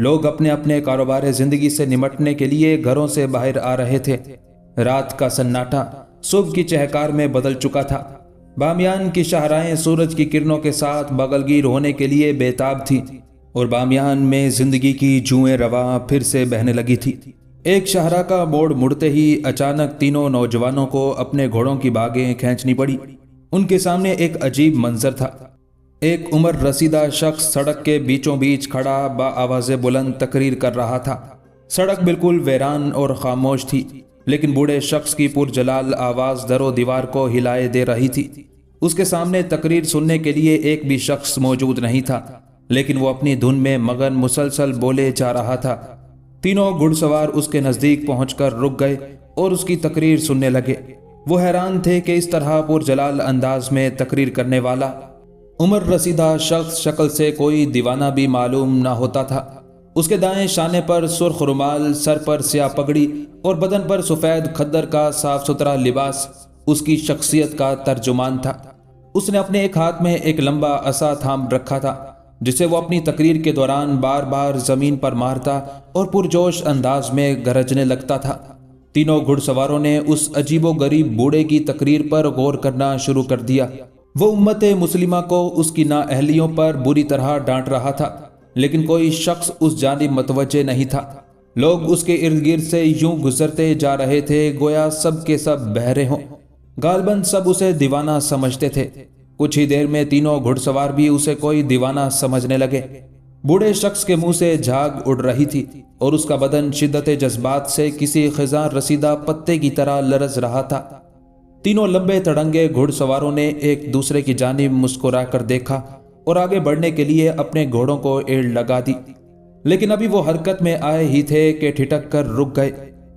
لوگ اپنے اپنے کاروبار زندگی سے نمٹنے کے لیے گھروں سے باہر آ رہے تھے۔ رات کا سناٹا صبح کی چہکار میں بدل چکا تھا۔ بامیان کی شاہراہیں سورج کی کرنوں کے ساتھ بغلگیر ہونے کے لیے بےتاب تھی اور بامیان میں زندگی کی جوئیں رواں پھر سے بہنے لگی تھی۔ ایک شاہراہ کا موڑ مڑتے ہی اچانک تینوں نوجوانوں کو اپنے گھوڑوں کی باگیں کھینچنی پڑی۔ ان کے سامنے ایک عجیب منظر تھا۔ ایک عمر رسیدہ شخص سڑک کے بیچوں بیچ کھڑا بآواز بلند تقریر کر رہا تھا۔ سڑک بالکل ویران اور خاموش تھی، لیکن بوڑھے شخص کی پرجلال آواز در و دیوار کو ہلائے دے رہی تھی۔ اس کے سامنے تقریر سننے کے لیے ایک بھی شخص موجود نہیں تھا، لیکن وہ اپنی دھن میں مگن مسلسل بولے جا رہا تھا۔ تینوں گھڑ سوار اس کے نزدیک پہنچ کر رک گئے اور اس کی تقریر سننے لگے۔ وہ حیران تھے کہ اس طرح پرجلال انداز میں تقریر کرنے والا عمر رسیدہ شخص شکل سے کوئی دیوانہ بھی معلوم نہ ہوتا تھا۔ اس کے دائیں شانے پر سرخ رومال، سر پر سیاہ پگڑی اور بدن پر سفید کھدر کا صاف ستھرا لباس اس کی شخصیت کا ترجمان تھا۔ اس نے اپنے ایک ہاتھ میں ایک لمبا عصا تھام رکھا تھا، جسے وہ اپنی تقریر کے دوران بار بار زمین پر مارتا اور پرجوش انداز میں گرجنے لگتا تھا۔ تینوں گھڑ سواروں نے اس عجیب و غریب بوڑھے کی تقریر پر غور کرنا شروع کر دیا۔ وہ امت مسلمہ کو اس کی نااہلیوں پر بری طرح ڈانٹ رہا تھا، لیکن کوئی شخص اس جانب متوجہ نہیں تھا۔ لوگ اس کے ارد گرد سے یوں گزرتے جا رہے تھے گویا سب کے سب بہرے ہوں۔ غالباً سب اسے دیوانہ سمجھتے تھے۔ کچھ ہی دیر میں تینوں گھڑ سوار بھی اسے کوئی دیوانہ سمجھنے لگے۔ بوڑھے شخص کے منہ سے جھاگ اڑ رہی تھی اور اس کا بدن شدت جذبات سے کسی خزاں رسیدہ پتے کی طرح لرز رہا تھا۔ تینوں لمبے تڑنگے گھڑ سواروں نے ایک دوسرے کی جانب مسکرا کر دیکھا اور آگے بڑھنے کے لیے اپنے گھوڑوں کو ایڑ لگا دی، لیکن ابھی وہ حرکت میں آئے ہی تھے کہ ٹھٹک کر رک گئے۔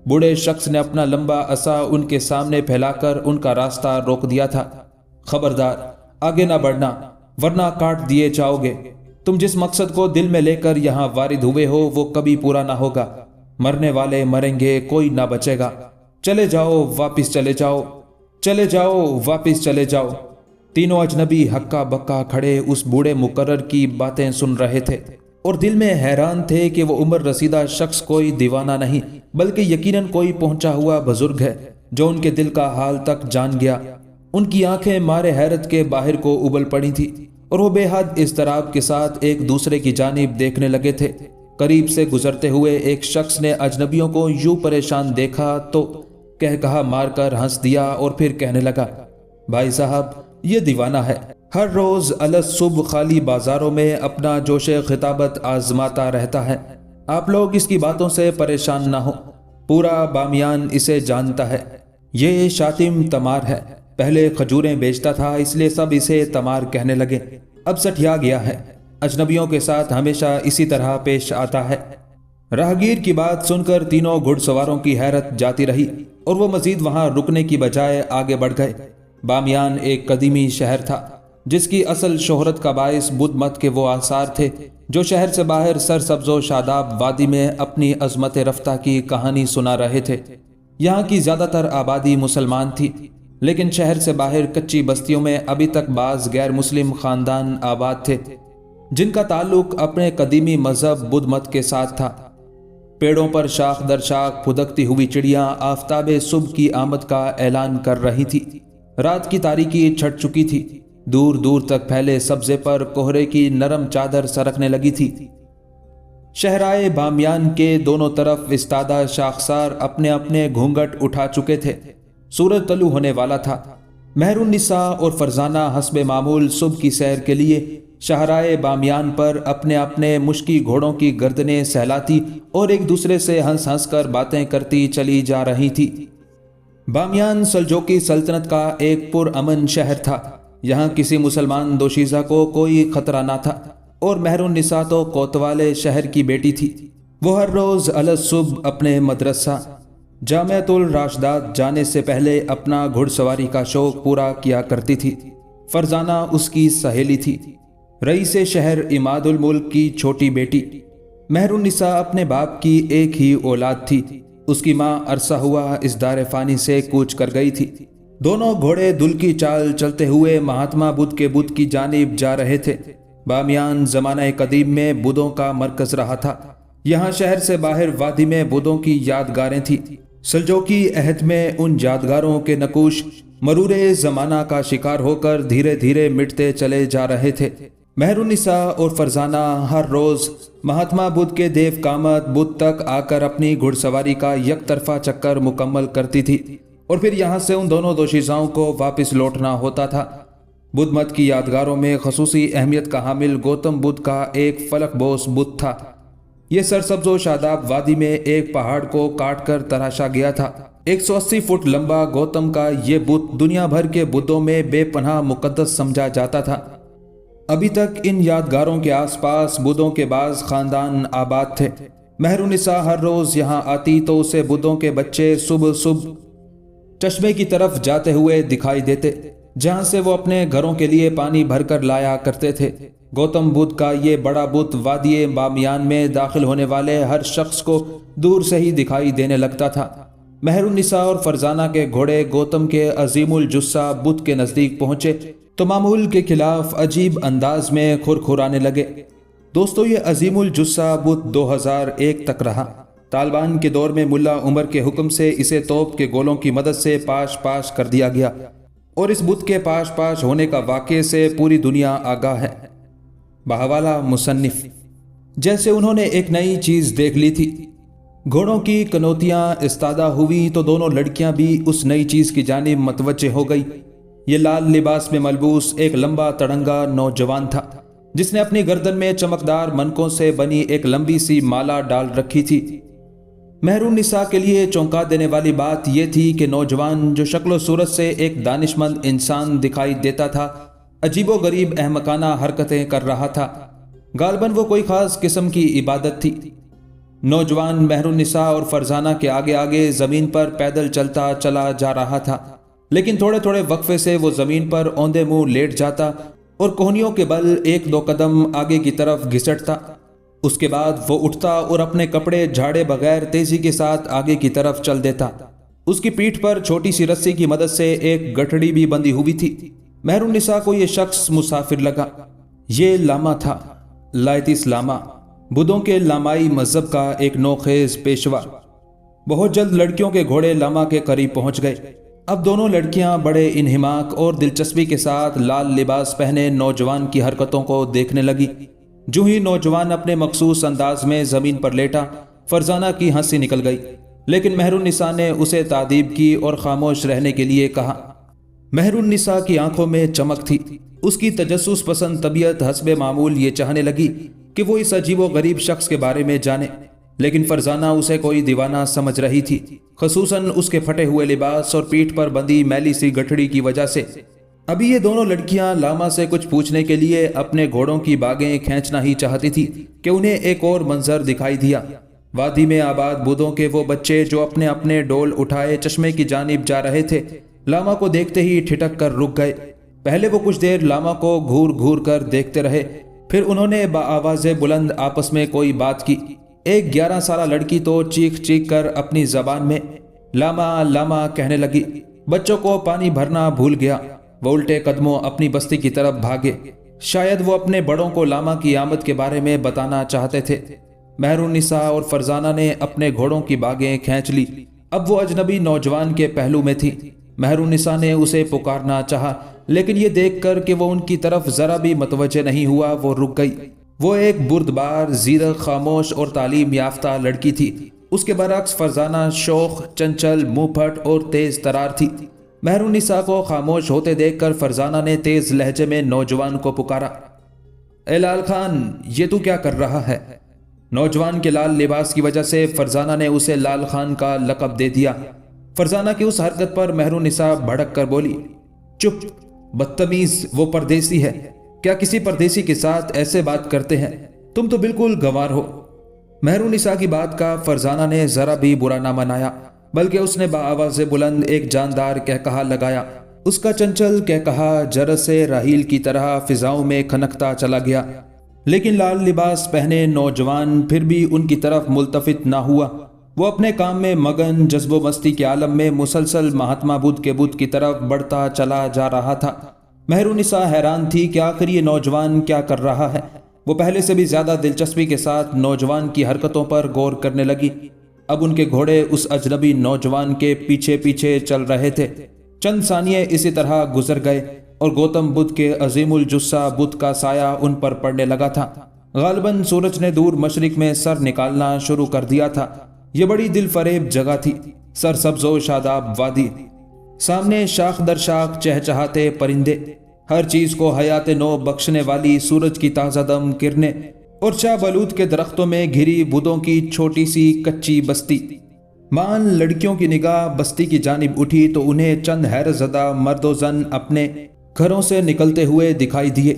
بوڑھے شخص نے اپنا لمبا عصا ان کے سامنے پھیلا کر ان کا راستہ روک دیا تھا۔ خبردار، آگے نہ بڑھنا ورنہ کاٹ دیے جاؤ گے۔ تم جس مقصد کو دل میں لے کر یہاں وارد ہوئے ہو وہ کبھی پورا نہ ہوگا۔ مرنے والے مریں گے، کوئی نہ بچے گا۔ چلے جاؤ، واپس چلے جاؤ، چلے جاؤ، واپس چلے جاؤ۔ تینوں اجنبی ہکا بکا کھڑے اس بوڑھے مقرر کی باتیں سن رہے تھے اور دل میں حیران تھے کہ وہ عمر رسیدہ شخص کوئی دیوانہ نہیں بلکہ یقیناً کوئی پہنچا ہوا بزرگ ہے جو ان کے دل کا حال تک جان گیا۔ ان کی آنکھیں مارے حیرت کے باہر کو ابل پڑی تھی اور وہ بے حد اضطراب کے ساتھ ایک دوسرے کی جانب دیکھنے لگے تھے۔ قریب سے گزرتے ہوئے ایک شخص نے اجنبیوں کو یوں پریشان دیکھا تو کہا مار کر ہنس دیا اور پھر کہنے لگا، بھائی صاحب یہ دیوانہ ہے، ہر روز الگ صبح خالی بازاروں میں اپنا جوش خطابت آزماتا رہتا ہے۔ آپ لوگ اس کی باتوں سے پریشان نہ ہو، پورا بامیان اسے جانتا ہے۔ یہ شاطم تمار ہے، پہلے کھجوریں بیچتا تھا اس لیے سب اسے تمار کہنے لگے، اب سٹھیا گیا ہے، اجنبیوں کے ساتھ ہمیشہ اسی طرح پیش آتا ہے۔ راہگیر کی بات سن کر تینوں گھڑ سواروں کی حیرت جاتی رہی اور وہ مزید وہاں رکنے کی بجائے آگے بڑھ گئے۔ بامیان ایک قدیمی شہر تھا جس کی اصل شہرت کا باعث بدھ مت کے وہ آثار تھے جو شہر سے باہر سرسبز و شاداب وادی میں اپنی عظمت رفتہ کی کہانی سنا رہے تھے۔ یہاں کی زیادہ تر آبادی مسلمان تھی، لیکن شہر سے باہر کچی بستیوں میں ابھی تک بعض غیر مسلم خاندان آباد تھے جن کا تعلق اپنے قدیمی مذہب بدھ مت کے ساتھ تھا۔ پیڑوں پر شاخ در شاخ پھدکتی ہوئی چڑیاں آفتاب صبح کی آمد کا اعلان کر رہی تھی۔ رات کی تاریکی چھٹ چکی تھی، دور دور تک پھیلے سبزے پر کوہرے کی نرم چادر سرکنے لگی تھی۔ شہرائے بامیان کے دونوں طرف استادہ شاخسار اپنے اپنے گھونگھٹ اٹھا چکے تھے۔ سورج طلوع ہونے والا تھا۔ مہر النساء اور فرزانہ حسب معمول صبح کی سیر کے لیے شہرائے بامیان پر اپنے اپنے مشکی گھوڑوں کی گردنیں سہلاتی اور ایک دوسرے سے ہنس ہنس کر باتیں کرتی چلی جا رہی تھی۔ بامیان سلجوقی سلطنت کا ایک پرامن شہر تھا۔ یہاں کسی مسلمان دوشیزہ کو کوئی خطرہ نہ تھا اور مہر النساء تو کوتوالے شہر کی بیٹی تھی۔ وہ ہر روز الگ صبح اپنے مدرسہ جامعۃ الراشدات جانے سے پہلے اپنا گھڑ سواری کا شوق پورا کیا کرتی تھی۔ فرزانہ اس کی سہیلی تھی، رئیس شہر عماد الملک کی چھوٹی بیٹی۔ مہر النساء اپنے باپ کی ایک ہی اولاد تھی۔ اس کی ماں عرصہ ہوا اس دار فانی سے کوچ کر گئی تھی۔ دونوں گھوڑے دل کی چال چلتے ہوئے مہاتما بدھ کے بت کی جانب جا رہے تھے۔ بامیان زمانہ قدیم میں بدھوں کا مرکز رہا تھا۔ یہاں شہر سے باہر وادی میں بدھوں کی یادگاریں تھیں۔ سلجوقی عہد میں ان یادگاروں کے نقوش مرور زمانہ کا شکار ہو کر دھیرے دھیرے مٹتے چلے جا رہے تھے۔ مہر النساء اور فرزانہ ہر روز مہاتما بدھ کے دیو کامت بدھ تک آ کر اپنی گھڑ سواری کا یک طرفہ چکر مکمل کرتی تھی اور پھر یہاں سے ان دونوں دوشیزاؤں کو واپس لوٹنا ہوتا تھا۔ بدھ مت کی یادگاروں میں خصوصی اہمیت کا حامل گوتم بدھ کا ایک فلک بوس بت تھا۔ یہ سرسبز و شاداب وادی میں ایک پہاڑ کو کاٹ کر تراشا گیا تھا۔ 180 فٹ لمبا گوتم کا یہ بت دنیا بھر کے بدھوں میں بے پناہ مقدس سمجھا جاتا تھا۔ ابھی تک ان یادگاروں کے آس پاس بدھوں کے بعض خاندان آباد تھے۔ مہر النساء ہر روز یہاں آتی تو اسے بدھوں کے بچے صبح صبح چشمے کی طرف جاتے ہوئے دکھائی دیتے، جہاں سے وہ اپنے گھروں کے لیے پانی بھر کر لایا کرتے تھے۔ گوتم بدھ کا یہ بڑا بت وادی بامیان میں داخل ہونے والے ہر شخص کو دور سے ہی دکھائی دینے لگتا تھا۔ مہر النساء اور فرزانہ کے گھوڑے گوتم کے عظیم الجثہ بت کے نزدیک پہنچے تو معمول کے خلاف عجیب انداز میں کھرکھرانے لگے۔ دوستو، یہ عظیم الجثہ بت 2001 تک رہا۔ طالبان کے دور میں ملا عمر کے حکم سے اسے توپ کے گولوں کی مدد سے پاش پاش کر دیا گیا اور اس بت کے پاش پاش ہونے کا واقعے سے پوری دنیا آگاہ ہے۔ بہوالا مصنف، جیسے انہوں نے ایک نئی چیز دیکھ لی تھی۔ گھوڑوں کی کنوتیاں استادہ ہوئی تو دونوں لڑکیاں بھی اس نئی چیز کی جانب متوجہ ہو گئی۔ یہ لال لباس میں ملبوس ایک لمبا تڑنگا نوجوان تھا جس نے اپنی گردن میں چمکدار منکوں سے بنی ایک لمبی سی مالا ڈال رکھی تھی۔ مہر النساء کے لیے چونکا دینے والی بات یہ تھی کہ نوجوان، جو شکل و صورت سے ایک دانشمند انسان دکھائی دیتا تھا، عجیب و غریب احمقانہ حرکتیں کر رہا تھا۔ غالباً وہ کوئی خاص قسم کی عبادت تھی۔ نوجوان مہر النساء اور فرزانہ کے آگے آگے زمین پر پیدل چلتا چلا جا رہا تھا، لیکن تھوڑے تھوڑے وقفے سے وہ زمین پر اوندے منہ لیٹ جاتا اور کوہنیوں کے بل ایک دو قدم آگے کی طرف گھسٹتا۔ اس کے بعد وہ اٹھتا اور اپنے کپڑے جھاڑے بغیر تیزی کے ساتھ آگے کی طرف چل دیتا۔ اس کی پیٹھ پر چھوٹی سی رسی کی مدد سے ایک گٹھڑی بھی بندھی ہوئی تھی۔ مہر النساء کو یہ شخص مسافر لگا۔ یہ لاما تھا، لائتیس لاما، بدھوں کے لامائی مذہب کا ایک نوخیز پیشوا۔ بہت جلد لڑکیوں کے گھوڑے لاما کے قریب پہنچ گئے۔ اب دونوں لڑکیاں بڑے انہماک اور دلچسپی کے ساتھ لال لباس پہنے نوجوان کی حرکتوں کو دیکھنے لگی۔ جو ہی نوجوان اپنے مخصوص انداز میں زمین پر لیٹا، فرزانہ کی ہنسی نکل گئی، لیکن مہر النساء نے اسے تادیب کی اور خاموش رہنے کے لیے کہا۔ مہر النساء کی آنکھوں میں چمک تھی۔ اس کی تجسس پسند طبیعت حسب معمول یہ چاہنے لگی کہ وہ اس عجیب و غریب شخص کے بارے میں جانے، لیکن فرزانہ اسے کوئی دیوانہ سمجھ رہی تھی، خصوصاً اس کے پھٹے ہوئے لباس اور پیٹھ پر بندھی میلی سی گٹھڑی کی وجہ سے۔ ابھی یہ دونوں لڑکیاں لاما سے کچھ پوچھنے کے لیے اپنے گھوڑوں کی باگیں کھینچنا ہی چاہتی تھی کہ انہیں ایک اور منظر دکھائی دیا۔ وادی میں آباد بدھوں کے وہ بچے جو اپنے اپنے ڈول اٹھائے چشمے کی جانب جا رہے تھے، لاما کو دیکھتے ہی ٹھٹک کر رک گئے۔ پہلے وہ کچھ دیر لاما کو گھور گھور کر دیکھتے رہے، پھر انہوں نے بآواز بلند آپس میں کوئی بات کی۔ ایک 11 سالہ لڑکی تو چیخ چیخ کر اپنی زبان میں لاما لاما کہنے لگی۔ بچوں کو پانی بھرنا بھول گیا، وہ الٹے قدموں اپنی بستی کی طرف بھاگے۔ شاید وہ اپنے بڑوں کو لاما کی آمد کے بارے میں بتانا چاہتے تھے۔ مہر النساء اور فرزانہ نے اپنے گھوڑوں کی باگیں کھینچ لی۔ اب وہ اجنبی نوجوان کے پہلو میں تھی۔ مہر النساء نے اسے پکارنا چاہا، لیکن یہ دیکھ کر کہ وہ ان کی طرف ذرا بھی متوجہ نہیں ہوا، وہ رک گئی۔ وہ ایک بردبار، زیرک، خاموش اور تعلیم یافتہ لڑکی تھی۔ اس کے برعکس فرزانہ شوخ، چنچل، منہ پھٹ اور تیز ترار تھی۔ مہر النساء کو خاموش ہوتے دیکھ کر فرزانہ نے تیز لہجے میں نوجوان کو پکارا، اے لال خان، یہ تو کیا کر رہا ہے؟ نوجوان کے لال لباس کی وجہ سے فرزانہ نے اسے لال خان کا لقب دے دیا۔ فرزانہ کی اس حرکت پر مہر النساء بھڑک کر بولی، چپ، بدتمیز، وہ پردیسی ہے، کیا کسی پردیسی کے ساتھ ایسے بات کرتے ہیں؟ تم تو بالکل گنوار ہو۔ مہر النساء کی بات کا فرزانہ نے ذرا بھی برا نہ منایا، بلکہ اس نے بآواز بلند ایک جاندار کہکہا لگایا۔ اس کا چنچل کہکہا جرس راحیل کی طرح فضاؤں میں کھنکتا چلا گیا، لیکن لال لباس پہنے نوجوان پھر بھی ان کی طرف ملتفت نہ ہوا۔ وہ اپنے کام میں مگن، جذب و مستی کے عالم میں مسلسل مہاتما بدھ کے بت کی طرف بڑھتا چلا جا رہا تھا۔ مہر النساء حیران تھی کہ آخر یہ نوجوان کیا کر رہا ہے۔ وہ پہلے سے بھی زیادہ دلچسپی کے ساتھ نوجوان کی حرکتوں پر غور کرنے لگی۔ اب ان کے گھوڑے اس اجنبی نوجوان کے پیچھے پیچھے چل رہے تھے۔ چند ثانیے اسی طرح گزر گئے اور گوتم بدھ کے عظیم الجثہ بت کا سایہ ان پر پڑنے لگا تھا۔ غالباً سورج نے دور مشرق میں سر نکالنا شروع کر دیا تھا۔ یہ بڑی دل فریب جگہ تھی، سرسبز و شاداب وادی، سامنے شاخ در شاخ چہچہاتے پرندے، ہر چیز کو حیات نو بخشنے والی سورج کی تازہ دم کرنیں، اور چاہ بلوط کے درختوں میں گھری بدھوں کی چھوٹی سی کچی بستی۔ مان لڑکیوں کی نگاہ بستی کی جانب اٹھی تو انہیں چند حیرت زدہ مرد و زن اپنے گھروں سے نکلتے ہوئے دکھائی دیے۔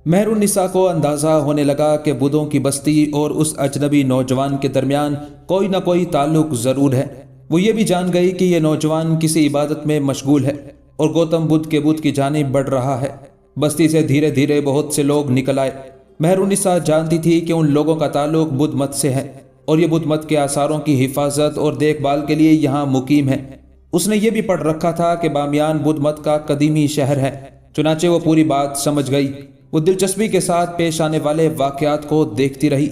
مہر النساء کو اندازہ ہونے لگا کہ بدھوں کی بستی اور اس اجنبی نوجوان کے درمیان کوئی نہ کوئی تعلق ضرور ہے۔ وہ یہ بھی جان گئی کہ یہ نوجوان کسی عبادت میں مشغول ہے اور گوتم بدھ کے بت کی جانب بڑھ رہا ہے۔ بستی سے دھیرے دھیرے بہت سے لوگ نکل آئے۔ مہر النساء جانتی تھی کہ ان لوگوں کا تعلق بدھ مت سے ہے اور یہ بدھ مت کے آثاروں کی حفاظت اور دیکھ بھال کے لیے یہاں مقیم ہے۔ اس نے یہ بھی پڑھ رکھا تھا کہ بامیان بدھ مت کا قدیمی شہر ہے، چنانچہ وہ پوری بات سمجھ گئی۔ وہ دلچسپی کے ساتھ پیش آنے والے واقعات کو دیکھتی رہی۔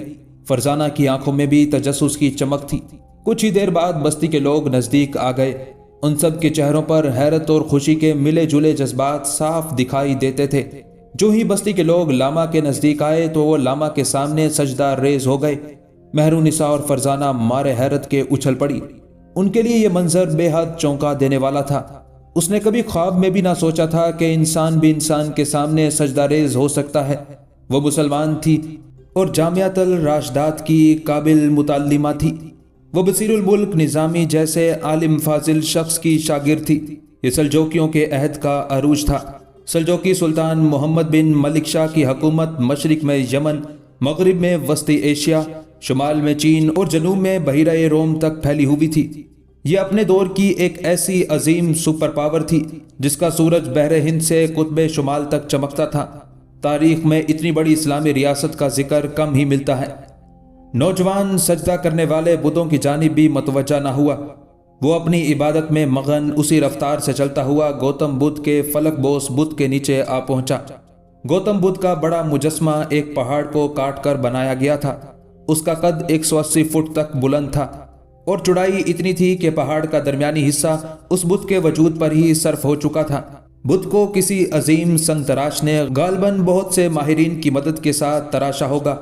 فرزانہ کی آنکھوں میں بھی تجسس کی چمک تھی۔ کچھ ہی دیر بعد بستی کے لوگ نزدیک آ گئے۔ ان سب کے چہروں پر حیرت اور خوشی کے ملے جلے جذبات صاف دکھائی دیتے تھے۔ جو ہی بستی کے لوگ لاما کے نزدیک آئے تو وہ لاما کے سامنے سجدہ ریز ہو گئے۔ مہر النساء اور فرزانہ مارے حیرت کے اچھل پڑی۔ ان کے لیے یہ منظر بے حد چونکا دینے والا تھا۔ اس نے کبھی خواب میں بھی نہ سوچا تھا کہ انسان بھی انسان کے سامنے سجدہ ریز ہو سکتا ہے۔ وہ مسلمان تھی اور جامعۃ الراشدات کی قابل متعلمہ تھی۔ وہ بصیر الملک نظامی جیسے عالم فاضل شخص کی شاگرد تھی۔ یہ سلجوکیوں کے عہد کا عروج تھا۔ سلجوکی سلطان محمد بن ملک شاہ کی حکومت مشرق میں یمن، مغرب میں وسطی ایشیا، شمال میں چین اور جنوب میں بحیرہ روم تک پھیلی ہوئی تھی۔ یہ اپنے دور کی ایک ایسی عظیم سپر پاور تھی جس کا سورج بحر ہند سے قطب شمال تک چمکتا تھا۔ تاریخ میں اتنی بڑی اسلامی ریاست کا ذکر کم ہی ملتا ہے۔ نوجوان سجدہ کرنے والے بدھوں کی جانب بھی متوجہ نہ ہوا۔ وہ اپنی عبادت میں مغن اسی رفتار سے چلتا ہوا گوتم بدھ کے فلک بوس بت کے نیچے آ پہنچا۔ گوتم بدھ کا بڑا مجسمہ ایک پہاڑ کو کاٹ کر بنایا گیا تھا۔ اس کا قد 180 فٹ تک بلند تھا اور چوڑائی اتنی تھی کہ پہاڑ کا درمیانی حصہ اس بت کے وجود پر ہی صرف ہو چکا تھا۔ بت کو کسی عظیم سنگ تراش نے غالباً بہت سے ماہرین کی مدد کے ساتھ تراشا ہوگا۔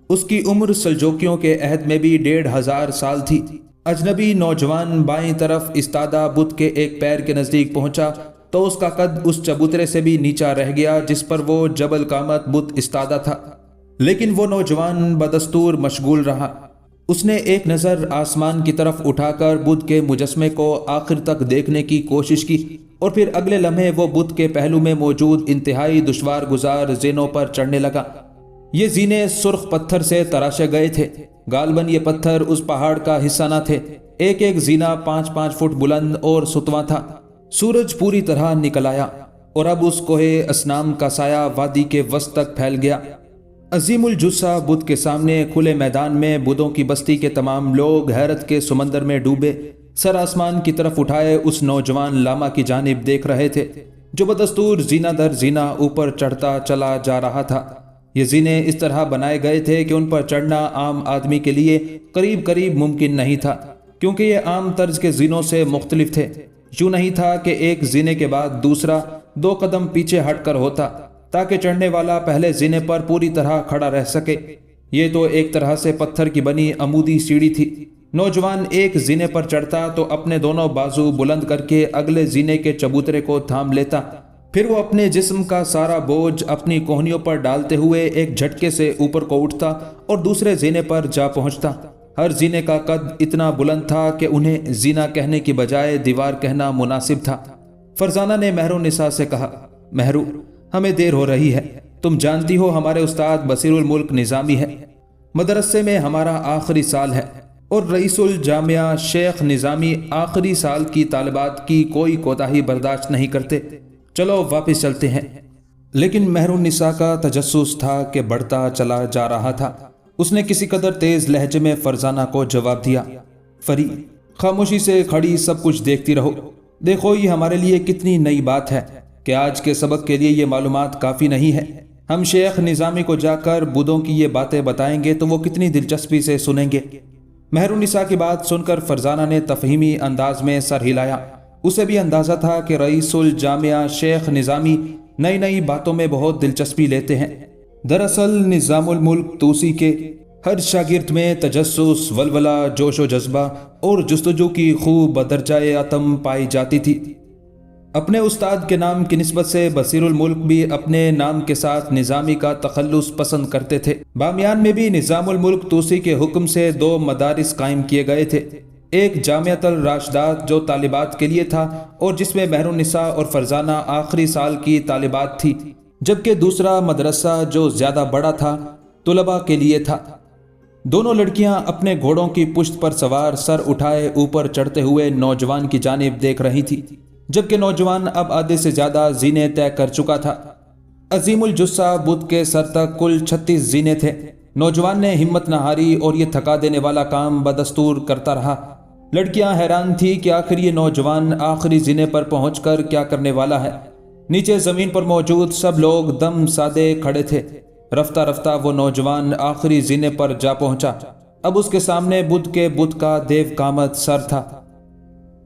اس کی عمر سلجوکیوں کے عہد میں بھی 1500 سال تھی۔ اجنبی نوجوان بائیں طرف استادہ بت کے ایک پیر کے نزدیک پہنچا تو اس کا قد اس چبوترے سے بھی نیچا رہ گیا جس پر وہ جبل قامت بت استادہ تھا۔ لیکن وہ نوجوان بدستور مشغول رہا۔ اس نے ایک نظر آسمان کی طرف اٹھا کر بدھ کے مجسمے کو آخر تک دیکھنے کی کوشش کی اور پھر اگلے لمحے وہ بدھ کے پہلو میں موجود انتہائی دشوار گزار زینوں پر چڑھنے لگا۔ یہ زینے سرخ پتھر سے تراشے گئے تھے۔ غالباً یہ پتھر اس پہاڑ کا حصہ نہ تھے۔ ایک ایک زینہ 5-5 فٹ بلند اور ستواں تھا۔ سورج پوری طرح نکل آیا اور اب اس کوہ اسنام کا سایہ وادی کے وسط تک پھیل گیا۔ عظیم الجثہ بت کے سامنے کھلے میدان میں بدھوں کی بستی کے تمام لوگ حیرت کے سمندر میں ڈوبے سر آسمان کی طرف اٹھائے اس نوجوان لاما کی جانب دیکھ رہے تھے جو بدستور زینہ در زینہ اوپر چڑھتا چلا جا رہا تھا۔ یہ زینے اس طرح بنائے گئے تھے کہ ان پر چڑھنا عام آدمی کے لیے قریب قریب ممکن نہیں تھا، کیونکہ یہ عام طرز کے زینوں سے مختلف تھے۔ یوں نہیں تھا کہ ایک زینے کے بعد دوسرا 2 قدم پیچھے ہٹ کر ہوتا تاکہ چڑھنے والا پہلے زینے پر پوری طرح کھڑا رہ سکے۔ یہ تو ایک طرح سے پتھر کی بنی عمودی سیڑھی تھی۔ نوجوان ایک زینے پر چڑھتا تو اپنے دونوں بازو بلند کر کے اگلے زینے کے چبوترے کو تھام لیتا، پھر وہ اپنے جسم کا سارا بوجھ اپنی کوہنیوں پر ڈالتے ہوئے ایک جھٹکے سے اوپر کو اٹھتا اور دوسرے زینے پر جا پہنچتا۔ ہر زینے کا قد اتنا بلند تھا کہ انہیں زینہ کہنے کی بجائے دیوار کہنا مناسب تھا۔ فرزانہ نے مہر النساء سے کہا، مہرو، ہمیں دیر ہو رہی ہے۔ تم جانتی ہو ہمارے استاد بصیر الملک نظامی ہے، مدرسے میں ہمارا آخری سال ہے اور رئیس الجامعہ شیخ نظامی آخری سال کی طالبات کی کوئی کوتاہی برداشت نہیں کرتے۔ چلو واپس چلتے ہیں۔ لیکن مہر النساء کا تجسس تھا کہ بڑھتا چلا جا رہا تھا۔ اس نے کسی قدر تیز لہجے میں فرزانہ کو جواب دیا، فری، خاموشی سے کھڑی سب کچھ دیکھتی رہو۔ دیکھو یہ ہمارے لیے کتنی نئی بات ہے کہ آج کے سبق کے لیے یہ معلومات کافی نہیں ہے۔ ہم شیخ نظامی کو جا کر بدھوں کی یہ باتیں بتائیں گے تو وہ کتنی دلچسپی سے سنیں گے۔ مہر النساء کی بات سن کر فرزانہ نے تفہیمی انداز میں سر ہلایا۔ اسے بھی اندازہ تھا کہ رئیس الجامعہ شیخ نظامی نئی نئی باتوں میں بہت دلچسپی لیتے ہیں۔ دراصل نظام الملک توسی کے ہر شاگرد میں تجسس، ولولہ، جوش و جذبہ اور جستجو کی خوب بدرجہ اتم پائی جاتی تھی۔ اپنے استاد کے نام کی نسبت سے بصیر الملک بھی اپنے نام کے ساتھ نظامی کا تخلص پسند کرتے تھے۔ بامیان میں بھی نظام الملک توسی کے حکم سے 2 مدارس قائم کیے گئے تھے، ایک جامعۃ الراشدات جو طالبات کے لیے تھا اور جس میں مہر النساء اور فرزانہ آخری سال کی طالبات تھی، جبکہ دوسرا مدرسہ جو زیادہ بڑا تھا طلباء کے لیے تھا۔ دونوں لڑکیاں اپنے گھوڑوں کی پشت پر سوار سر اٹھائے اوپر چڑھتے ہوئے نوجوان کی جانب دیکھ رہی تھی، جبکہ نوجوان اب آدھے سے زیادہ زینے طے کر چکا تھا۔ عظیم الجثہ بدھ کے سر تک کل 36 زینے تھے۔ نوجوان نے ہمت نہ ہاری اور یہ تھکا دینے والا کام بدستور کرتا رہا۔ لڑکیاں حیران تھی کہ آخر یہ نوجوان آخری زینے پر پہنچ کر کیا کرنے والا ہے۔ نیچے زمین پر موجود سب لوگ دم سادے کھڑے تھے۔ رفتہ رفتہ وہ نوجوان آخری زینے پر جا پہنچا۔ اب اس کے سامنے بدھ کے بت کا دیو کامت سر تھا۔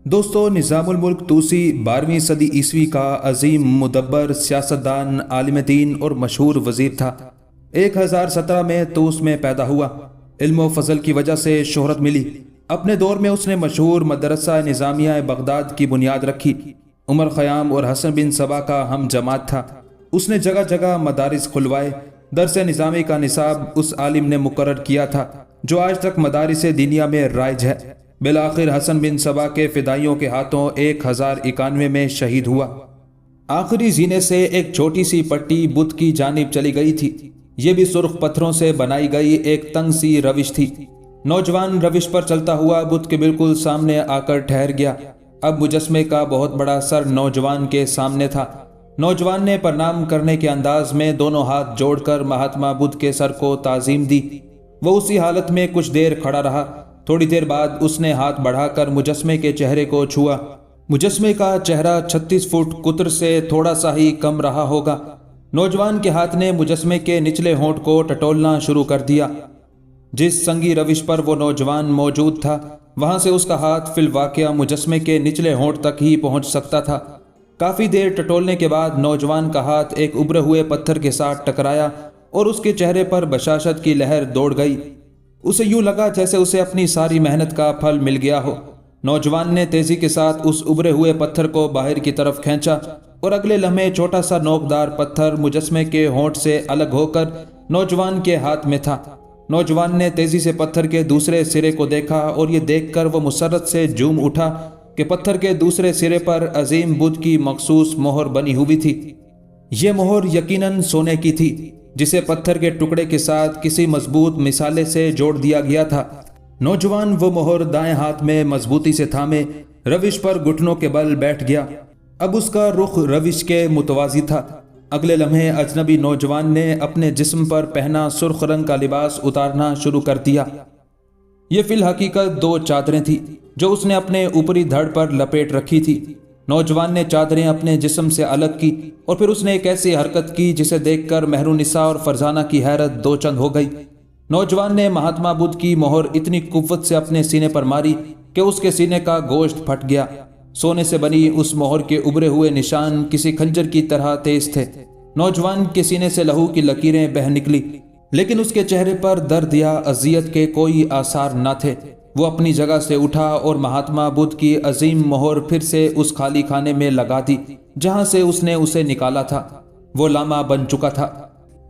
دوستو، نظام الملک توسی 12ویں صدی عیسوی کا عظیم مدبر، سیاستدان، عالم دین اور مشہور وزیر تھا۔ 1017 میں توس میں پیدا ہوا۔ علم و فضل کی وجہ سے شہرت ملی۔ اپنے دور میں اس نے مشہور مدرسہ نظامیہ بغداد کی بنیاد رکھی۔ عمر خیام اور حسن بن صبا کا ہم جماعت تھا۔ اس نے جگہ جگہ مدارس کھلوائے۔ درس نظامی کا نصاب اس عالم نے مقرر کیا تھا جو آج تک مدارس دینیہ میں رائج ہے۔ بالآخر حسن بن صبا کے فدائیوں کے ہاتھوں 1091 میں شہید ہوا۔ آخری زینے سے ایک چھوٹی سی پٹی بت کی جانب چلی گئی تھی۔ یہ بھی سرخ پتھروں سے بنائی گئی ایک تنگ سی روش تھی۔ نوجوان روش پر چلتا ہوا بت کے بالکل سامنے آ کر ٹھہر گیا۔ اب مجسمے کا بہت بڑا سر نوجوان کے سامنے تھا۔ نوجوان نے پرنام کرنے کے انداز میں دونوں ہاتھ جوڑ کر مہاتما بدھ کے سر کو تعظیم دی۔ وہ اسی حالت میں کچھ دیر کھڑا رہا۔ تھوڑی دیر بعد اس نے ہاتھ بڑھا کر مجسمے کے چہرے کو چھوا۔ مجسمے کا چہرہ 36 فٹ قطر سے تھوڑا سا ہی کم رہا ہوگا۔ نوجوان کے ہاتھ نے مجسمے کے نچلے ہونٹ کو ٹٹولنا شروع کر دیا۔ جس سنگی روش پر وہ نوجوان موجود تھا وہاں سے اس کا ہاتھ فی الواقعہ مجسمے کے نچلے ہونٹ تک ہی پہنچ سکتا تھا۔ کافی دیر ٹٹولنے کے بعد نوجوان کا ہاتھ ایک ابھرے ہوئے پتھر کے ساتھ ٹکرایا اور اس کے چہرے پر بشاشت کی لہر دوڑ گئی۔ اسے یوں لگا جیسے اسے اپنی ساری محنت کا پھل مل گیا ہو۔ نوجوان نے تیزی کے ساتھ اس ابھرے ہوئے پتھر کو باہر کی طرف کھینچا اور اگلے لمحے چھوٹا سا نوکدار پتھر مجسمے کے ہونٹ سے الگ ہو کر نوجوان کے ہاتھ میں تھا۔ نوجوان نے تیزی سے پتھر کے دوسرے سرے کو دیکھا اور یہ دیکھ کر وہ مسرت سے جھوم اٹھا کہ پتھر کے دوسرے سرے پر عظیم بدھ کی مخصوص مہر بنی ہوئی تھی۔ یہ مہر یقیناً سونے کی تھی جسے پتھر کے ٹکڑے کے ساتھ کسی مضبوط مسالے سے جوڑ دیا گیا تھا۔ نوجوان وہ مہر دائیں ہاتھ میں مضبوطی سے تھامے روش پر گھٹنوں کے بل بیٹھ گیا۔ اب اس کا رخ روش کے متوازی تھا۔ اگلے لمحے اجنبی نوجوان نے اپنے جسم پر پہنا سرخ رنگ کا لباس اتارنا شروع کر دیا۔ یہ فی الحقیقت 2 چادریں تھیں جو اس نے اپنے اوپری دھڑ پر لپیٹ رکھی تھی۔ نوجوان نے چادریں اپنے جسم سے الگ کی اور پھر اس نے ایک ایسی حرکت کی جسے دیکھ کر مہر النساء اور فرزانہ کی حیرت 2 چند ہو گئی۔ نوجوان نے مہاتما بدھ کی مہر اتنی قوت سے اپنے سینے پر ماری کہ اس کے سینے کا گوشت پھٹ گیا۔ سونے سے بنی اس مہر کے ابھرے ہوئے نشان کسی خنجر کی طرح تیز تھے۔ نوجوان کے سینے سے لہو کی لکیریں بہہ نکلی، لیکن اس کے چہرے پر درد یا اذیت کے کوئی آثار نہ تھے۔ وہ اپنی جگہ سے اٹھا اور مہاتما بدھ کی عظیم مہر پھر سے اس خالی خانے میں لگا دی جہاں سے اس نے اسے نکالا تھا۔ وہ لاما بن چکا تھا۔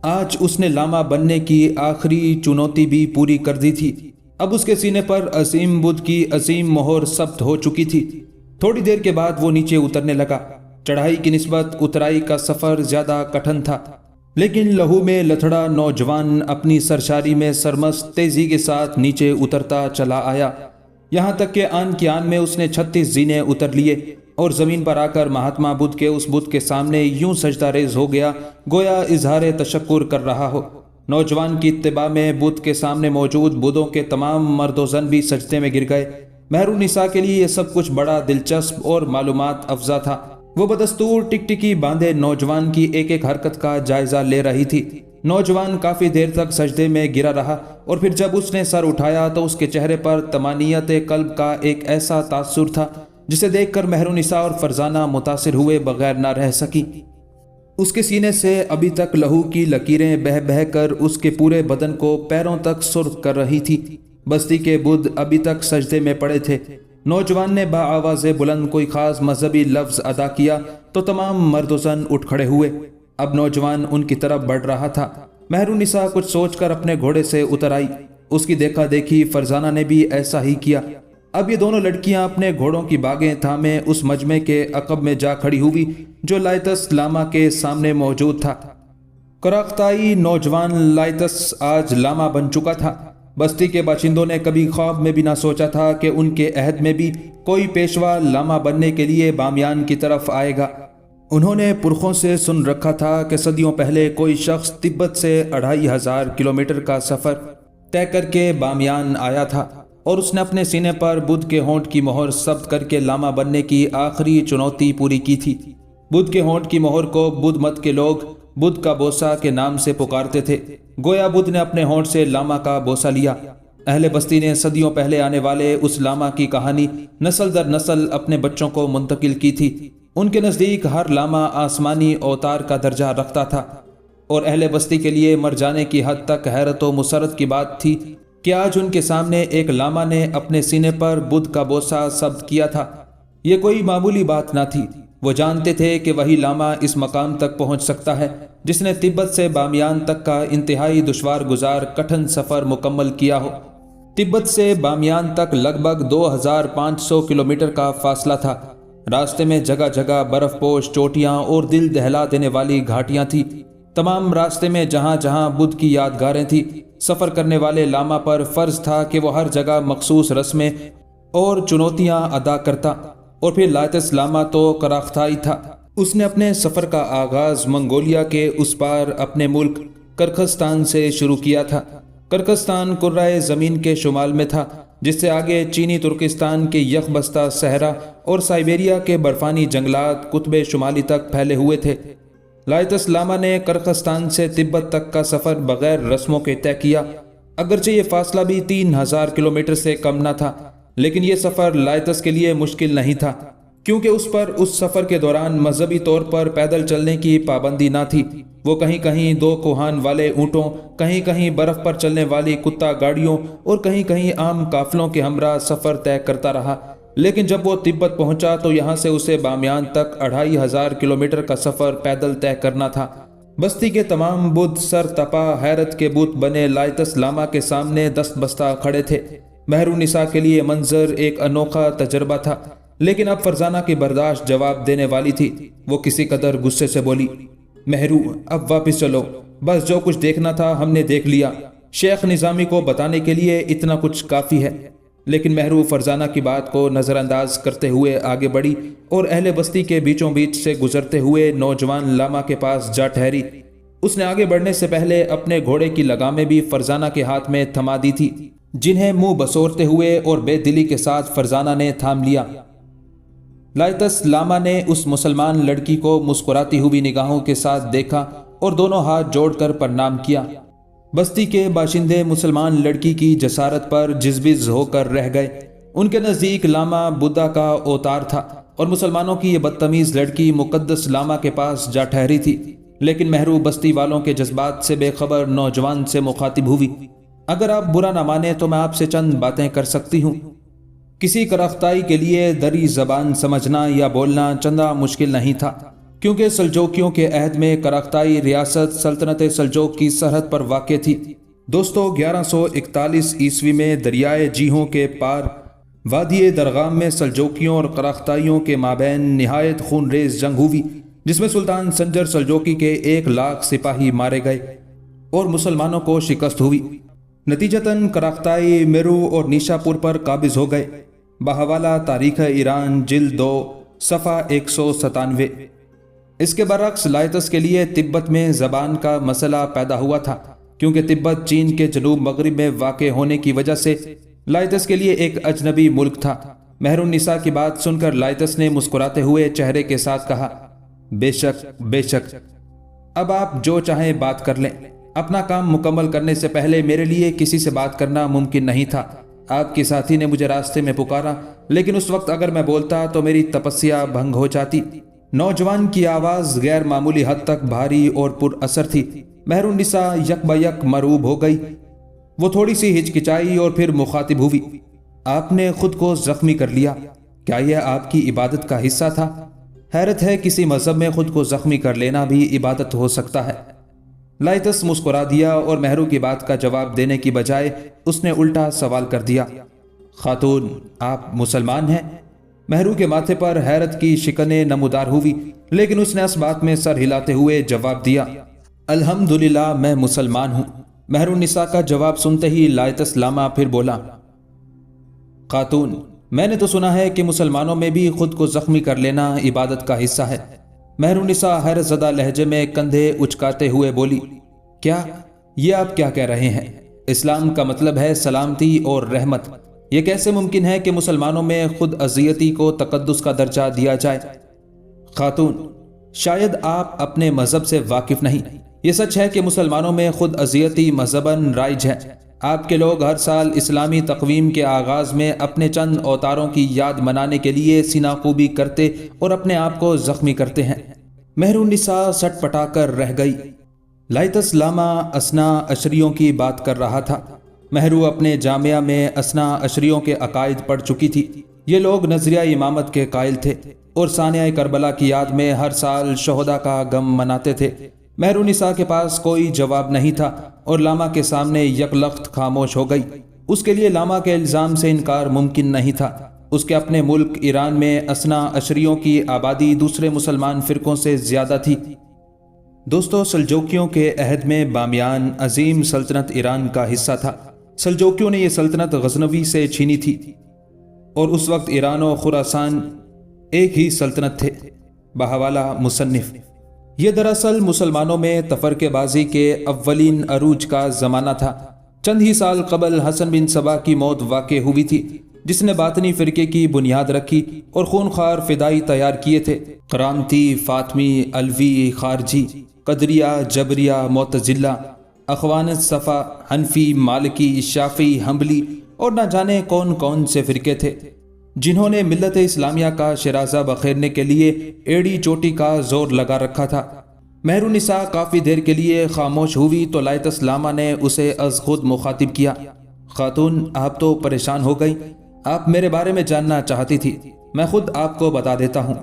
آج اس نے لاما بننے کی آخری چنوتی بھی پوری کر دی تھی۔ اب اس کے سینے پر عظیم بدھ کی عظیم مہر ثبت ہو چکی تھی۔ تھوڑی دیر کے بعد وہ نیچے اترنے لگا۔ چڑھائی کی نسبت اترائی کا سفر زیادہ کٹھن تھا، لیکن لہو میں لتھڑا نوجوان اپنی سرشاری میں سرمست تیزی کے ساتھ نیچے اترتا چلا آیا، یہاں تک کہ آن کی آن میں اس نے 36 زینے اتر لیے اور زمین پر آ کر مہاتما بدھ کے اس بت کے سامنے یوں سجدہ ریز ہو گیا گویا اظہار تشکر کر رہا ہو۔ نوجوان کی اتباع میں بت کے سامنے موجود بدھوں کے تمام مرد و زن بھی سجدے میں گر گئے۔ مہر النساء کے لیے یہ سب کچھ بڑا دلچسپ اور معلومات افزا تھا۔ وہ بدستور ٹکٹکی باندھے نوجوان کی ایک ایک حرکت کا جائزہ لے رہی تھی۔ نوجوان کافی دیر تک سجدے میں گرا رہا اور پھر جب اس نے سر اٹھایا تو اس کے چہرے پر طمانینت قلب کا ایک ایسا تاثر تھا جسے دیکھ کر مہرالنساء اور فرزانہ متاثر ہوئے بغیر نہ رہ سکی۔ اس کے سینے سے ابھی تک لہو کی لکیریں بہہ بہہ کر اس کے پورے بدن کو پیروں تک سرخ کر رہی تھی۔ بستی کے بدھ ابھی تک سجدے میں پڑے تھے۔ نوجوان نے بآواز بلند کوئی خاص مذہبی لفظ ادا کیا تو تمام مرد و زن اٹھ کھڑے ہوئے۔ اب نوجوان ان کی طرف بڑھ رہا تھا۔ مہرالنساء کچھ سوچ کر اپنے گھوڑے سے اتر آئی۔ اس کی دیکھا دیکھی فرزانہ نے بھی ایسا ہی کیا۔ اب یہ دونوں لڑکیاں اپنے گھوڑوں کی باگیں تھامے اس مجمع کے عقب میں جا کھڑی ہوئی جو لائتس لاما کے سامنے موجود تھا۔ قراقتائی نوجوان لائتس آج لاما بن چکا تھا۔ بستی کے باشندوں نے کبھی خواب میں بھی نہ سوچا تھا کہ ان کے عہد میں بھی کوئی پیشوا لاما بننے کے لیے بامیان کی طرف آئے گا۔ انہوں نے پرخوں سے سن رکھا تھا کہ صدیوں پہلے کوئی شخص تبت سے 2500 کلومیٹر کا سفر طے کر کے بامیان آیا تھا اور اس نے اپنے سینے پر بدھ کے ہونٹ کی مہر ثبت کر کے لاما بننے کی آخری چنوتی پوری کی تھی۔ بدھ کے ہونٹ کی مہر کو بدھ مت کے لوگ بدھ کا بوسہ کے نام سے پکارتے تھے۔ گویا بدھ نے اپنے ہونٹ سے لاما کا بوسہ لیا۔ اہل بستی نے صدیوں پہلے آنے والے اس لاما کی کہانی نسل در نسل اپنے بچوں کو منتقل کی تھی۔ ان کے نزدیک ہر لاما آسمانی اوتار کا درجہ رکھتا تھا اور اہل بستی کے لیے مر جانے کی حد تک حیرت و مسرت کی بات تھی کہ آج ان کے سامنے ایک لاما نے اپنے سینے پر بدھ کا بوسہ ثبت کیا تھا۔ یہ کوئی معمولی بات نہ تھی۔ وہ جانتے تھے کہ وہی لاما اس مقام تک پہنچ سکتا ہے جس نے تبت سے بامیان تک کا انتہائی دشوار گزار کٹھن سفر مکمل کیا ہو۔ تبت سے بامیان تک لگ بھگ 2500 کلومیٹر کا فاصلہ تھا۔ راستے میں جگہ جگہ برف پوش چوٹیاں اور دل دہلا دینے والی گھاٹیاں تھیں۔ تمام راستے میں جہاں جہاں بدھ کی یادگاریں تھیں، سفر کرنے والے لاما پر فرض تھا کہ وہ ہر جگہ مخصوص رسمیں اور چنوتیاں ادا کرتا۔ اور پھر لائتس لاما تو قراقتائی تھا۔ اس نے اپنے سفر کا آغاز منگولیا کے اس پار اپنے ملک کرغزستان سے شروع کیا تھا۔ کرغزستان کرۂ زمین کے شمال میں تھا، جس سے آگے چینی ترکستان کے یک بستہ صحرا اور سائبیریا کے برفانی جنگلات قطب شمالی تک پھیلے ہوئے تھے۔ لائتس لاما نے کرغزستان سے تبت تک کا سفر بغیر رسموں کے طے کیا۔ اگرچہ یہ فاصلہ بھی 3000 کلومیٹر سے کم نہ تھا، لیکن یہ سفر لائتس کے لیے مشکل نہیں تھا، کیونکہ اس پر اس سفر کے دوران مذہبی طور پر پیدل چلنے کی پابندی نہ تھی۔ وہ کہیں کہیں 2 کوہان والے اونٹوں، کہیں کہیں برف پر چلنے والی کتا گاڑیوں اور کہیں کہیں عام قافلوں کے ہمراہ سفر طے کرتا رہا۔ لیکن جب وہ تبت پہنچا تو یہاں سے اسے بامیان تک 2500 کلومیٹر کا سفر پیدل طے کرنا تھا۔ بستی کے تمام بدھ سر تپا حیرت کے بت بنے لائتس لاما کے سامنے دست بستہ کھڑے تھے۔ مہرالنساء کے لیے منظر ایک انوکھا تجربہ تھا، لیکن اب فرزانہ کی برداشت جواب دینے والی تھی۔ وہ کسی قدر غصے سے بولی، مہرو اب واپس چلو، بس جو کچھ دیکھنا تھا ہم نے دیکھ لیا۔ شیخ نظامی کو بتانے کے لیے اتنا کچھ کافی ہے۔ لیکن مہرو فرزانہ کی بات کو نظر انداز کرتے ہوئے آگے بڑھی اور اہل بستی کے بیچوں بیچ سے گزرتے ہوئے نوجوان لاما کے پاس جا ٹھہری۔ اس نے آگے بڑھنے سے پہلے اپنے گھوڑے کی لگامیں بھی فرزانہ کے ہاتھ میں تھما دی تھی، جنہیں منہ بسورتے ہوئے اور بے دلی کے ساتھ فرزانہ نے تھام لیا۔ لائتس لاما نے اس مسلمان لڑکی کو مسکراتی ہوئی نگاہوں کے ساتھ دیکھا اور دونوں ہاتھ جوڑ کر پرنام کیا۔ بستی کے باشندے مسلمان لڑکی کی جسارت پر جذبیز ہو کر رہ گئے۔ ان کے نزدیک لاما بدھا کا اوتار تھا اور مسلمانوں کی یہ بدتمیز لڑکی مقدس لاما کے پاس جا ٹھہری تھی۔ لیکن مہرو بستی والوں کے جذبات سے بے خبر نوجوان سے مخاطب ہوئی، اگر آپ برا نہ مانیں تو میں آپ سے چند باتیں کر سکتی ہوں۔ کسی قراقتائی کے لیے دری زبان سمجھنا یا بولنا چندہ مشکل نہیں تھا، کیونکہ سلجوکیوں کے عہد میں قراقتائی ریاست سلطنت سلجوک کی سرحد پر واقع تھی۔ دوستو 1141 عیسوی میں دریائے جیہوں کے پار وادی درغام میں سلجوکیوں اور قراقتائیوں کے مابین نہایت خون ریز جنگ ہوئی، جس میں سلطان سنجر سلجوکی کے 1,00,000 سپاہی مارے گئے اور مسلمانوں کو شکست ہوئی۔ نتیجتاً قراقتائی میرو اور نیشا پور پر قابض ہو گئے۔ بحوالہ تاریخ ایران جلد 2 صفحہ 197۔ اس کے برعکس لائتس کے لیے تبت میں زبان کا مسئلہ پیدا ہوا تھا، کیونکہ تبت چین کے جنوب مغرب میں واقع ہونے کی وجہ سے لائتس کے لیے ایک اجنبی ملک تھا۔ مہر النساء کی بات سن کر لائتس نے مسکراتے ہوئے چہرے کے ساتھ کہا، بے شک بے شک، اب آپ جو چاہیں بات کر لیں۔ اپنا کام مکمل کرنے سے پہلے میرے لیے کسی سے بات کرنا ممکن نہیں تھا۔ آپ کے ساتھی نے مجھے راستے میں پکارا، لیکن اس وقت اگر میں بولتا تو میری تپسیا بھنگ ہو جاتی۔ نوجوان کی آواز غیر معمولی حد تک بھاری اور پر اثر تھی۔ مہر النساء یک بہ یک مرعوب ہو گئی۔ وہ تھوڑی سی ہچکچائی اور پھر مخاطب ہوئی، آپ نے خود کو زخمی کر لیا، کیا یہ آپ کی عبادت کا حصہ تھا؟ حیرت ہے، کسی مذہب میں خود کو زخمی کر لینا بھی عبادت ہو سکتا ہے۔ لائتس مسکرا دیا اور مہرو کی بات کا جواب دینے کی بجائے اس نے الٹا سوال کر دیا، خاتون آپ مسلمان ہیں؟ مہرو کے ماتھے پر حیرت کی شکنیں نمودار ہوئی، لیکن اس نے اس بات میں سر ہلاتے ہوئے جواب دیا، الحمدللہ میں مسلمان ہوں۔ مہر النساء کا جواب سنتے ہی لائتس لاما پھر بولا، خاتون میں نے تو سنا ہے کہ مسلمانوں میں بھی خود کو زخمی کر لینا عبادت کا حصہ ہے۔ مہر النساء حیرت زدہ لہجے میں کندھے اچکاتے ہوئے بولی، کیا یہ آپ کیا کہہ رہے ہیں؟ اسلام کا مطلب ہے سلامتی اور رحمت، یہ کیسے ممکن ہے کہ مسلمانوں میں خود اذیتی کو تقدس کا درجہ دیا جائے؟ خاتون شاید آپ اپنے مذہب سے واقف نہیں، یہ سچ ہے کہ مسلمانوں میں خود اذیتی مذہباً رائج ہے۔ آپ کے لوگ ہر سال اسلامی تقویم کے آغاز میں اپنے چند اوتاروں کی یاد منانے کے لیے سینہ کوبی کرتے اور اپنے آپ کو زخمی کرتے ہیں۔ مہر النساء سٹ پٹا کر رہ گئی۔ لائتس لاما اثنا عشریوں کی بات کر رہا تھا۔ مہرو اپنے جامعہ میں اثنا عشریوں کے عقائد پڑھ چکی تھی۔ یہ لوگ نظریہ امامت کے قائل تھے اور سانحہ کربلا کی یاد میں ہر سال شہداء کا غم مناتے تھے۔ مہر النساء کے پاس کوئی جواب نہیں تھا اور لاما کے سامنے یکلخت خاموش ہو گئی۔ اس کے لیے لاما کے الزام سے انکار ممکن نہیں تھا۔ اس کے اپنے ملک ایران میں اثنا عشریوں کی آبادی دوسرے مسلمان فرقوں سے زیادہ تھی۔ دوستو، سلجوکیوں کے عہد میں بامیان عظیم سلطنت ایران کا حصہ تھا۔ سلجوکیوں نے یہ سلطنت غزنوی سے چھینی تھی اور اس وقت ایران و خراسان ایک ہی سلطنت تھے۔ بحوالہ مصنف، یہ دراصل مسلمانوں میں تفرقے بازی کے اولین عروج کا زمانہ تھا۔ چند ہی سال قبل حسن بن صبا کی موت واقع ہوئی تھی، جس نے باطنی فرقے کی بنیاد رکھی اور خونخوار فدائی تیار کیے تھے۔ کرامتی، فاطمی، علوی، خارجی، قدریہ، جبریہ، معتزلہ، اخوان صفا، حنفی، مالکی، شافعی، حنبلی اور نہ جانے کون کون سے فرقے تھے، جنہوں نے ملت اسلامیہ کا شرازہ بخیرنے کے لیے ایڑی چوٹی کا زور لگا رکھا تھا۔ مہر النساء کافی دیر کے لیے خاموش ہوئی تو لائتس لاما نے اسے از خود مخاطب کیا، خاتون آپ تو پریشان ہو گئی، آپ میرے بارے میں جاننا چاہتی تھی، میں خود آپ کو بتا دیتا ہوں۔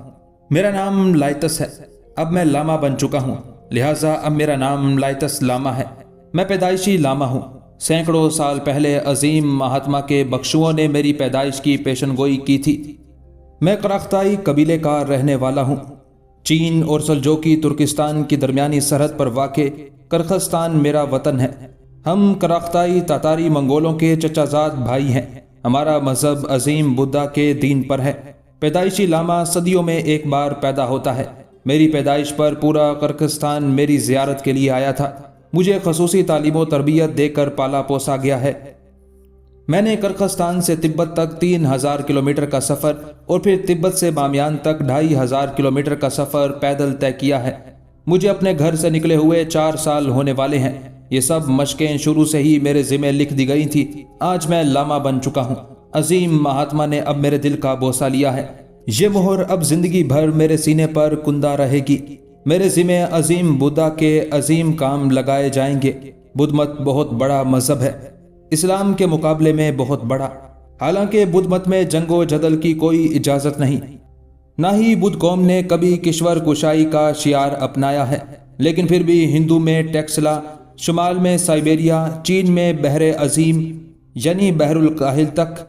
میرا نام لائتس ہے، اب میں لاما بن چکا ہوں، لہٰذا اب میرا نام لائتس لاما ہے۔ میں پیدائشی لاما ہوں۔ سینکڑوں سال پہلے عظیم مہاتما کے بخشوؤں نے میری پیدائش کی پیشن گوئی کی تھی۔ میں قراقتائی قبیلے کا رہنے والا ہوں۔ چین اور سلجوکی ترکستان کی درمیانی سرحد پر واقع کرغستان میرا وطن ہے۔ ہم قراقتائی تاتاری منگولوں کے چچا زاد بھائی ہیں۔ ہمارا مذہب عظیم بدھا کے دین پر ہے۔ پیدائشی لاما صدیوں میں ایک بار پیدا ہوتا ہے۔ میری پیدائش پر پورا کرغستان میری زیارت کے لیے آیا تھا۔ مجھے خصوصی تعلیم و تربیت دے کر پالا پوسا گیا ہے۔ میں نے کرغستان سے تبت تک 3000 کلومیٹر کا سفر اور پھر تبت سے بامیان تک 2500 کلومیٹر کا سفر پیدل طے کیا ہے۔ مجھے اپنے گھر سے نکلے ہوئے 4 سال ہونے والے ہیں۔ یہ سب مشقیں شروع سے ہی میرے ذمہ لکھ دی گئی تھی۔ آج میں لاما بن چکا ہوں۔ عظیم مہاتما نے اب میرے دل کا بوسہ لیا ہے۔ یہ مہر اب زندگی بھر میرے سینے پر کندہ رہے گی۔ میرے ذمہ عظیم بدھا کے عظیم کام لگائے جائیں گے۔ بدھ مت بہت بڑا مذہب ہے، اسلام کے مقابلے میں بہت بڑا۔ حالانکہ بدھ مت میں جنگ و جدل کی کوئی اجازت نہیں، نہ ہی بدھ قوم نے کبھی کشور کشائی کا شعار اپنایا ہے، لیکن پھر بھی ہندو میں ٹیکسلا، شمال میں سائبیریا، چین میں بحر عظیم یعنی بحر الکاہل تک،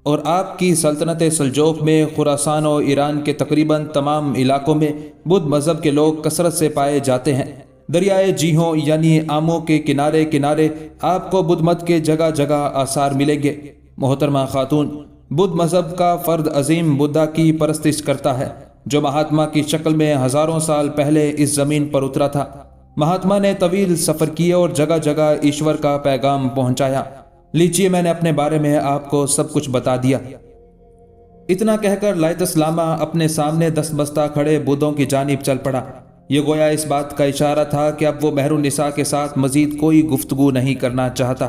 اور آپ کی سلطنت سلجوق میں خراسان و ایران کے تقریباً تمام علاقوں میں بدھ مذہب کے لوگ کثرت سے پائے جاتے ہیں۔ دریائے جیہوں یعنی آمو کے کنارے کنارے آپ کو بدھ مت کے جگہ جگہ آثار ملیں گے۔ محترمہ خاتون، بدھ مذہب کا فرد عظیم بدھا کی پرستش کرتا ہے، جو مہاتما کی شکل میں ہزاروں سال پہلے اس زمین پر اترا تھا۔ مہاتما نے طویل سفر کیے اور جگہ جگہ ایشور کا پیغام پہنچایا۔ لیجیے، میں نے اپنے بارے میں آپ کو سب کچھ بتا دیا۔ اتنا کہہ کر لائتس لاما اپنے سامنے دست بستہ کھڑے بدھوں کی جانب چل پڑا۔ یہ گویا اس بات کا اشارہ تھا کہ اب وہ مہرو النساء کے ساتھ مزید کوئی گفتگو نہیں کرنا چاہتا۔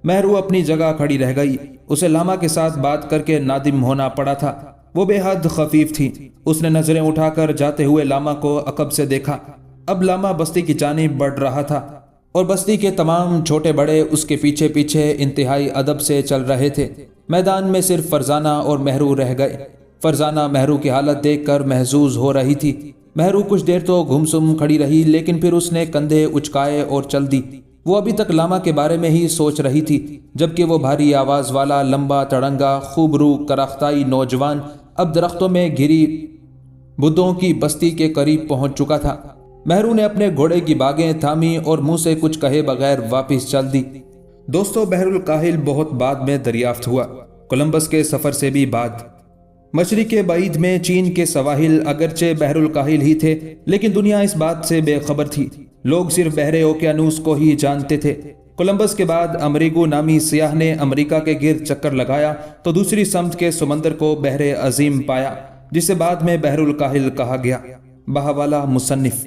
مہرو اپنی جگہ کھڑی رہ گئی۔ اسے لاما کے ساتھ بات کر کے نادم ہونا پڑا تھا۔ وہ بے حد خفیف تھی۔ اس نے نظریں اٹھا کر جاتے ہوئے لاما کو عقب سے دیکھا۔ اب لاما بستی کی جانب بڑھ رہا تھا اور بستی کے تمام چھوٹے بڑے اس کے پیچھے پیچھے انتہائی ادب سے چل رہے تھے۔ میدان میں صرف فرزانہ اور مہرو رہ گئے۔ فرزانہ مہرو کی حالت دیکھ کر محظوظ ہو رہی تھی۔ مہرو کچھ دیر تو گمسم کھڑی رہی، لیکن پھر اس نے کندھے اچکائے اور چل دی۔ وہ ابھی تک لاما کے بارے میں ہی سوچ رہی تھی، جبکہ وہ بھاری آواز والا لمبا تڑنگا خوب رو کرختائی نوجوان اب درختوں میں گھری بدھوں کی بستی کے قریب پہنچ چکا تھا۔ مہرو نے اپنے گھوڑے کی باگیں تھامی اور منہ سے کچھ کہے بغیر واپس چل دی۔ دوستو، بحر الکاہل بہت بعد میں دریافت ہوا، کولمبس کے سفر سے بھی بعد۔ مشرق بعید میں چین کے سواحل اگرچہ بحر الکاہل ہی تھے، لیکن دنیا اس بات سے بے خبر تھی۔ لوگ صرف بحر اوقیانوس کو ہی جانتے تھے۔ کولمبس کے بعد امریگو نامی سیاح نے امریکہ کے گرد چکر لگایا تو دوسری سمت کے سمندر کو بحر عظیم پایا، جسے بعد میں بحر الکاہل کہا گیا۔ بہاوالہ مصنف۔